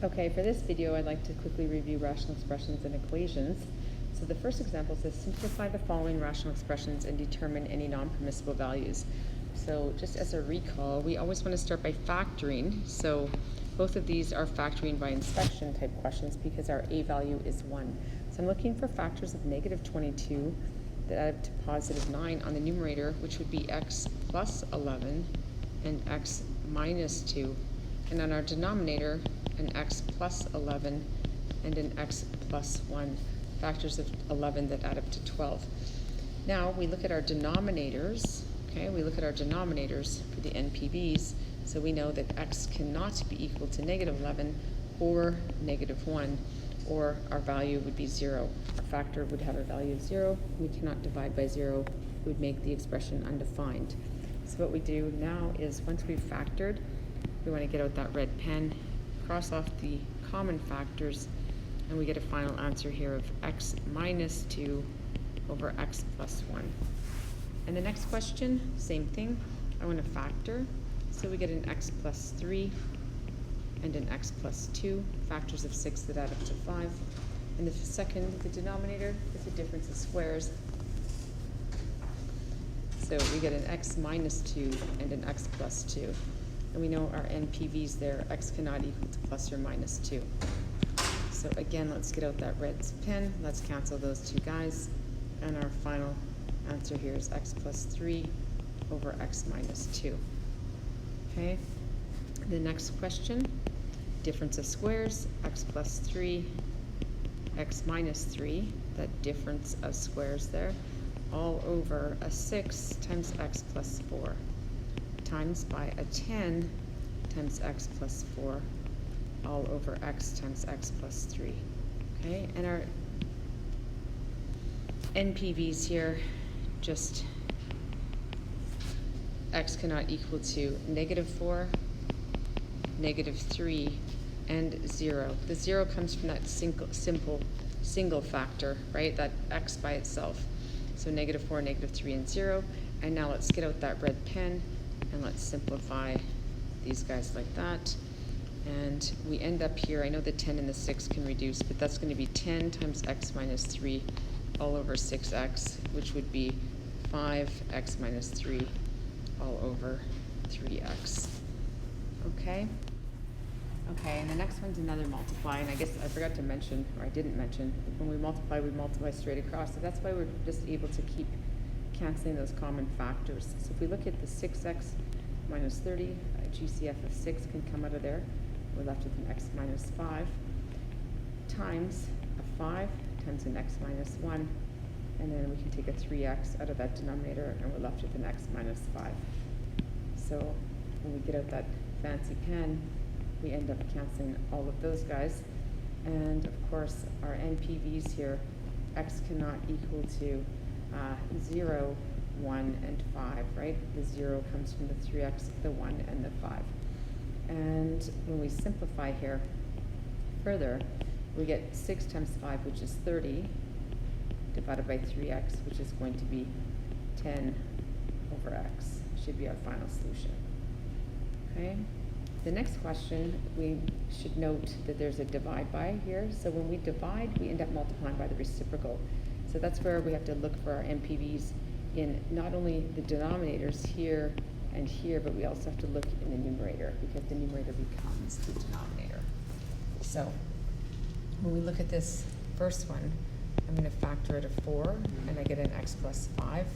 Okay, for this video, I'd like to quickly review rational expressions and equations. So the first example says simplify the following rational expressions and determine any non-permissible values. So just as a recall, we always want to start by factoring. So both of these are factoring by inspection type questions because our a value is 1. So I'm looking for factors of negative 22 that add up to positive 9 on the numerator, which would be x plus 11 and x minus 2. And on our denominator, an x plus 11 and an x plus 1, factors of 11 that add up to 12. Now we look at our denominators, okay? We look at our denominators for the NPVs, so we know that x cannot be equal to negative 11 or negative 1, or our value would be 0. Our factor would have a value of 0. We cannot divide by 0. It would make the expression undefined. So what we do now is once we've factored, we want to get out that red pen, cross off the common factors, and we get a final answer here of x minus 2 over x plus 1. And the next question, same thing. I want to factor, so we get an x plus 3 and an x plus 2, factors of 6 that add up to 5. And the denominator is the difference of squares. So we get an x minus 2 and an x plus 2. And we know our NPVs there, x cannot equal to plus or minus 2. So again, let's get out that red pen. Let's cancel those two guys. And our final answer here is x plus 3 over x minus 2. Okay, the next question, difference of squares, x plus 3, x minus 3, that difference of squares there, all over a 6 times x plus 4. Times by a 10 times x plus 4 all over x times x plus 3. Okay, and our NPVs here, just x cannot equal to negative 4, negative 3, and 0. The 0 comes from that single factor, right? That x by itself. So negative 4, negative 3, and 0. And now let's get out that red pen and let's simplify these guys like that. And we end up here, I know the 10 and the 6 can reduce, but that's going to be 10 times x minus 3 all over 6x, which would be 5x minus 3 all over 3x. Okay? Okay, and the next one's another multiply, and I guess I forgot to mention, or I didn't mention, when we multiply straight across, so that's why we're just able to keep canceling those common factors. So if we look at the 6x minus 30, a GCF of 6 can come out of there. We're left with an x minus 5 times a 5 times an x minus 1, and then we can take a 3x out of that denominator, and we're left with an x minus 5. So when we get out that fancy pen, we end up canceling all of those guys. And of course, our NPVs here, x cannot equal to 0, 1, and 5, right? The 0 comes from the 3x, the 1, and the 5. And when we simplify here further, we get 6 times 5, which is 30, divided by 3x, which is going to be 10 over x, should be our final solution. Okay? The next question, we should note that there's a divide by here. So when we divide, we end up multiplying by the reciprocal. So that's where we have to look for our NPVs in not only the denominators here and here, but we also have to look in the numerator because the numerator becomes the denominator. So when we look at this first one, I'm going to factor it a 4, and I get an x plus 5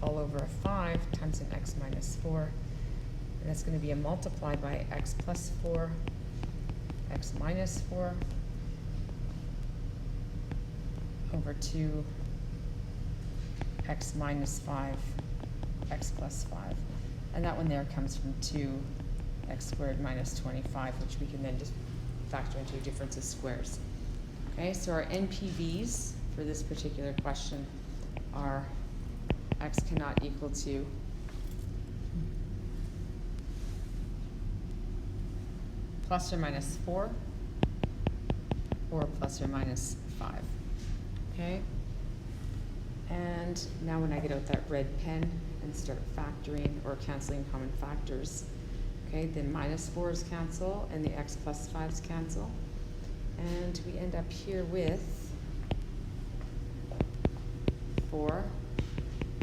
all over a 5 times an x minus 4. And that's going to be a multiply by x plus 4, x minus 4, over 2, x minus 5, x plus 5. And that one there comes from 2x squared minus 25, which we can then just factor into a difference of squares. Okay, so our NPVs for this particular question are x cannot equal to plus or minus 4 or plus or minus 5. Okay? And now when I get out that red pen and start factoring or canceling common factors, Okay, the minus 4's cancel and the x plus 5's cancel. And we end up here with 4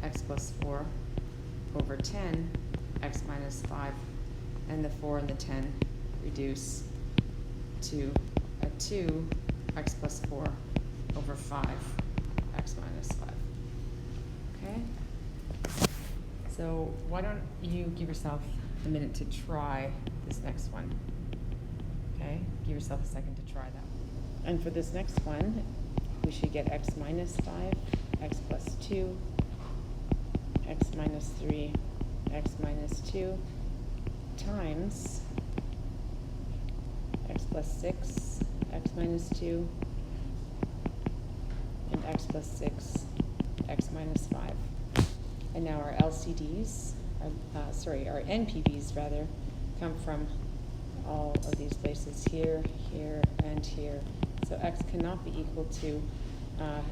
x plus 4 over 10 x minus 5, and the 4 and the 10 reduce to a 2 x plus 4 over 5 x minus 5. Okay? So why don't you give yourself a minute to try this next one? Okay? Give yourself a second to try that. And for this next one, we should get x minus 5, x plus 2, x minus 3, x minus 2 times x plus 6, x minus 2, and x plus 6, x minus 5. And now our LCDs, our NPVs rather, come from all of these places here, here, and here. So x cannot be equal to a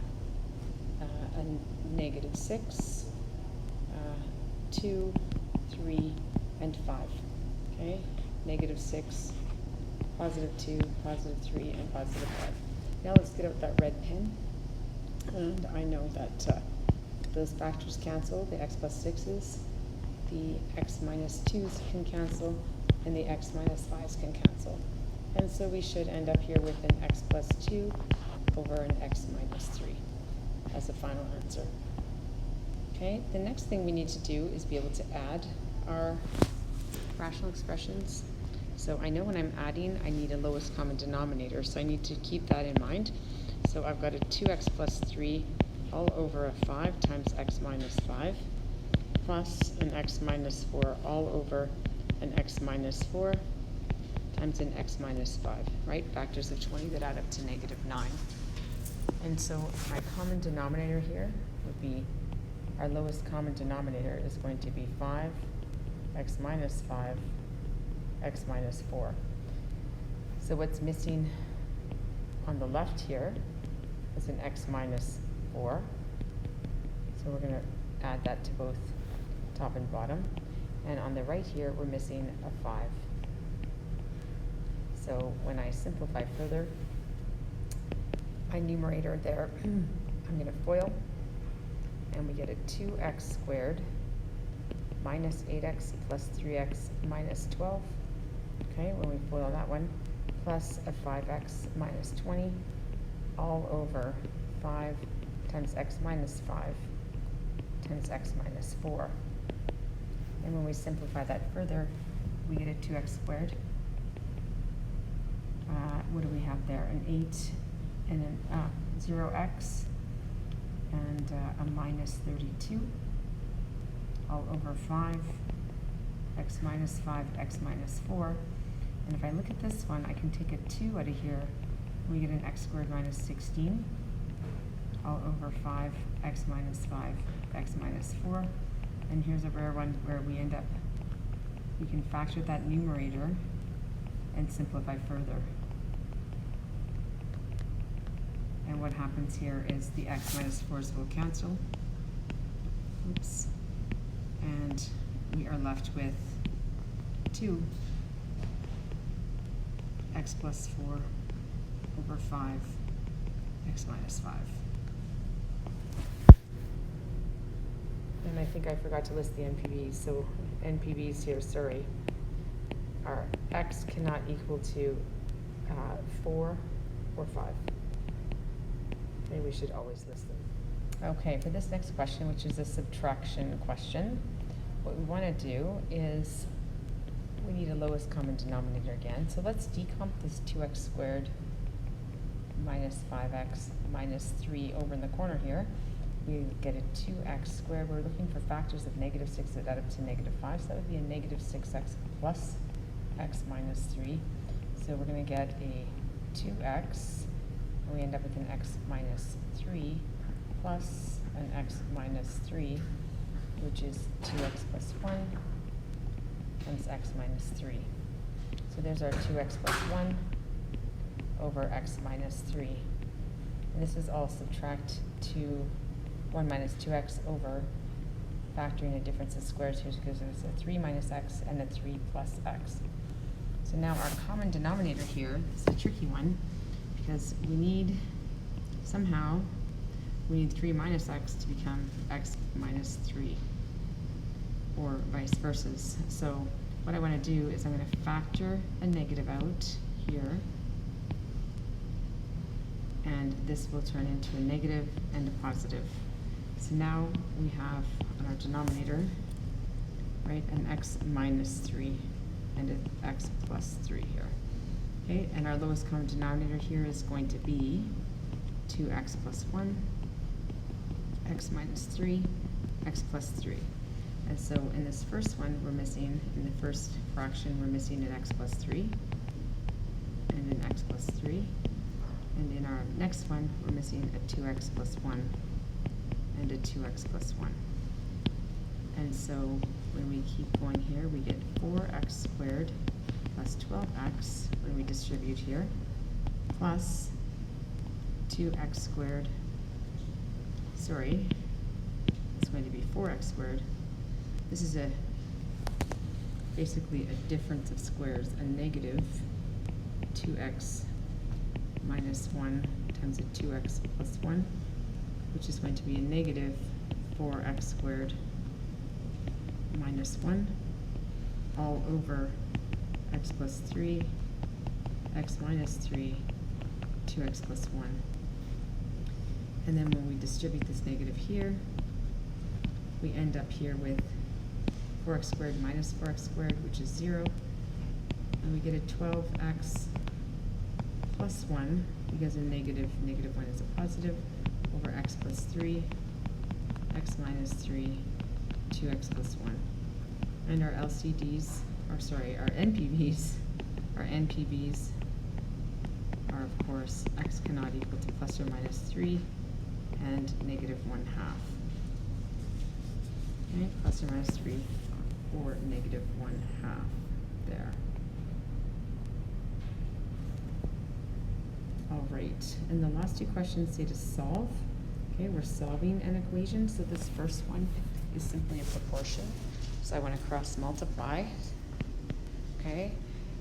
negative 6, 2, 3, and 5. Okay? Negative 6, positive 2, positive 3, and positive 5. Now let's get out that red pen. And I know that those factors cancel, the x plus 6's, the x minus 2's can cancel, and the x minus 5's can cancel. And so we should end up here with an x plus 2 over an x minus 3 as a final answer. Okay, the next thing we need to do is be able to add our rational expressions. So I know when I'm adding, I need a lowest common denominator, so I need to keep that in mind. So I've got a 2x plus 3 all over a 5 times x minus 5 plus an x minus 4 all over an x minus 4 times an x minus 5, right? Factors of 20 that add up to negative 9. And so my common denominator here would be, our lowest common denominator is going to be 5, x minus 5, x minus 4. So what's missing on the left here is an x minus 4. So we're going to add that to both top and bottom. And on the right here, we're missing a 5. So when I simplify further, my numerator there, I'm going to FOIL, and we get a 2x squared minus 8x plus 3x minus 12. Okay, when we FOIL that one, plus a 5x minus 20 all over 5 times x minus 5 times x minus 4. And when we simplify that further, we get a 2x squared. What do we have there? An 8 and an 0x and a minus 32 all over 5 x minus 5 x minus 4. And if I look at this one, I can take a 2 out of here. We get an x squared minus 16 all over 5 x minus 5 x minus 4. And here's a rare one where we end up, we can factor that numerator and simplify further. And what happens here is the x minus 4's will cancel. Oops. And we are left with 2 x plus 4 over 5 x minus 5. And I think I forgot to list the NPVs. So NPVs here, sorry, are x cannot equal to 4 or 5. Maybe we should always list them. Okay, for this next question, which is a subtraction question, what we want to do is we need a lowest common denominator again. So let's decomp this 2x squared minus 5x minus 3 over in the corner here. We get a 2x squared. We're looking for factors of negative 6 that add up to negative 5. So that would be a negative 6x plus x minus 3. So we're going to get a 2x, and we end up with an x minus 3 plus an x minus 3, which is 2x plus 1 times x minus 3. So there's our 2x plus 1 over x minus 3. And this is all subtract to 1 minus 2x over factoring a difference of squares here because there's a 3 minus x and a 3 plus x. So now our common denominator here is a tricky one because we need 3 minus x to become x minus 3, or vice versa. So what I want to do is I'm going to factor a negative out here, and this will turn into a negative and a positive. So now we have on our denominator, right, an x minus 3 and an x plus 3 here. Okay, and our lowest common denominator here is going to be 2x plus 1, x minus 3, x plus 3. And so in this first one, we're missing, in the first fraction, we're missing an x plus 3 and an x plus 3. And in our next one, we're missing a 2x plus 1 and a 2x plus 1. And so when we keep going here, we get 4x squared plus 12x when we distribute here, plus 2x squared, sorry, it's going to be 4x squared. This is basically a difference of squares, a negative 2x minus 1 times a 2x plus 1, which is going to be a negative 4x squared minus 1, all over x plus 3, x minus 3, 2x plus 1. And then when we distribute this negative here, we end up here with 4x squared minus 4x squared, which is 0. And we get a 12x plus 1, because a negative 1 is a positive, over x plus 3, x minus 3, 2x plus 1. And our LCDs, or sorry, our NPVs are, of course, x cannot equal to plus or minus 3 and negative 1/2. Okay, plus or minus 3 or negative 1/2 there. All right, and the last two questions say to solve. Okay, we're solving an equation, so this first one is simply a proportion. So I want to cross multiply, okay?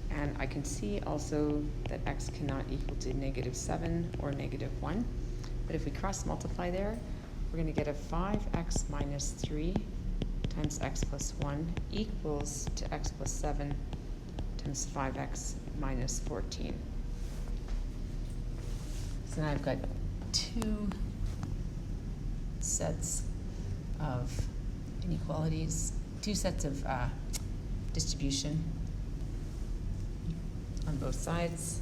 And I can see also that x cannot equal to negative 7 or negative 1. But if we cross multiply there, we're going to get a 5x minus 3 times x plus 1 equals to x plus 7 times 5x minus 14. So now I've got two sets of inequalities, two sets of distribution on both sides.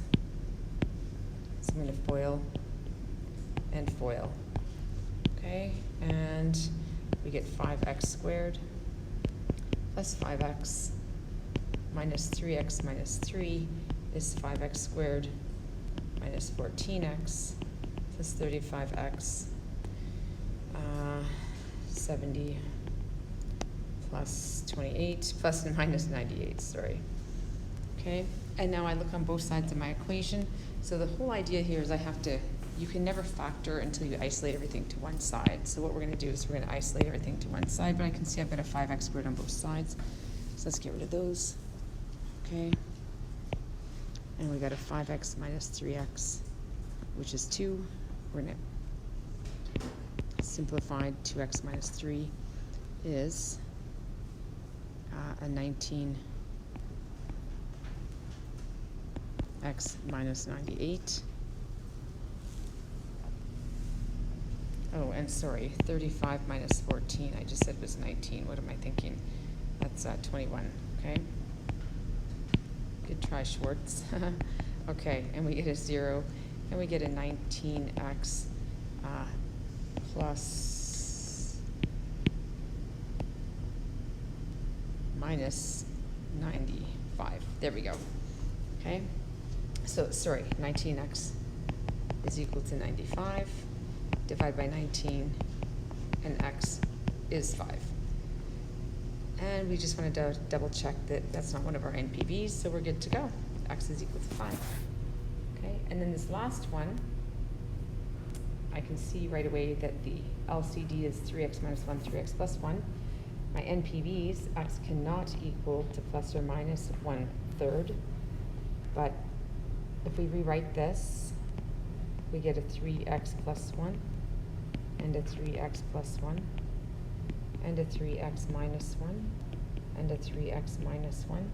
So I'm going to FOIL and FOIL. Okay, and we get 5x squared plus 5x minus 3x minus 3 is 5x squared minus 14x plus 35x, 70 plus 28 plus and minus 98, sorry. Okay, and now I look on both sides of my equation. So the whole idea here is you can never factor until you isolate everything to one side. So what we're going to do is we're going to isolate everything to one side, but I can see I've got a 5x squared on both sides. So let's get rid of those. Okay, and we got a 5x minus 3x, which is 2. We're going to simplify 2x minus 3 is a 19x minus 98. Oh, and sorry, 35 minus 14, I just said was 19. What am I thinking? That's 21, okay? Good try, Schwartz. Okay, and we get a 0, and we get a 19x plus minus 95. There we go. Okay, so sorry, 19x is equal to 95. Divide by 19, and x is 5. And we just want to double check that that's not one of our NPVs, so we're good to go. X is equal to 5. Okay, and then this last one, I can see right away that the LCD is 3x minus 1, 3x plus 1. My NPVs, x cannot equal to plus or minus 1/3, but if we rewrite this, we get a 3x plus 1, and a 3x plus 1, and a 3x minus 1, and a 3x minus 1.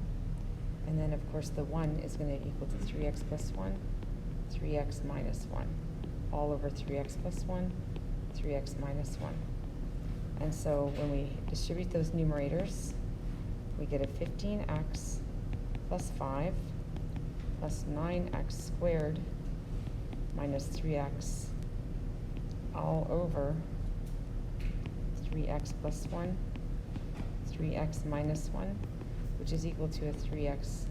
And then, of course, the 1 is going to equal to 3x plus 1, 3x minus 1, all over 3x plus 1, 3x minus 1. And so when we distribute those numerators, we get a 15x plus 5 plus 9x squared minus 3x all over 3x plus 1, 3x minus 1, which is equal to a 3x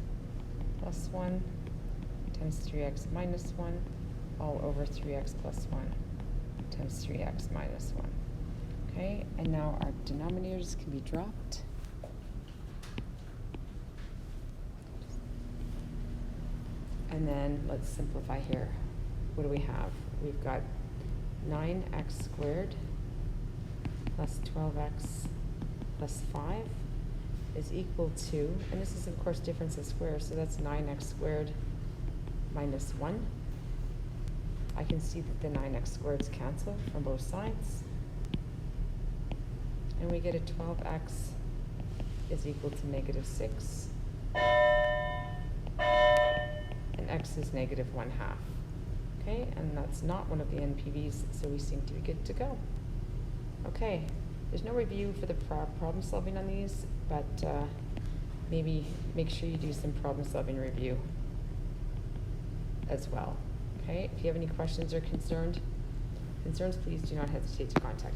plus 1 times 3x minus 1 all over 3x plus 1 times 3x minus 1. Okay, and now our denominators can be dropped. And then let's simplify here. What do we have? We've got 9x squared plus 12x plus 5 is equal to, and this is of course difference of squares, so that's 9x squared minus 1. I can see that the 9x squareds cancel from both sides. And we get a 12x is equal to negative 6. And x is negative 1/2. Okay, and that's not one of the NPVs, so we seem to be good to go. Okay, there's no review for the problem solving on these, but maybe make sure you do some problem solving review as well. Okay, if you have any questions or concerns, please do not hesitate to contact me.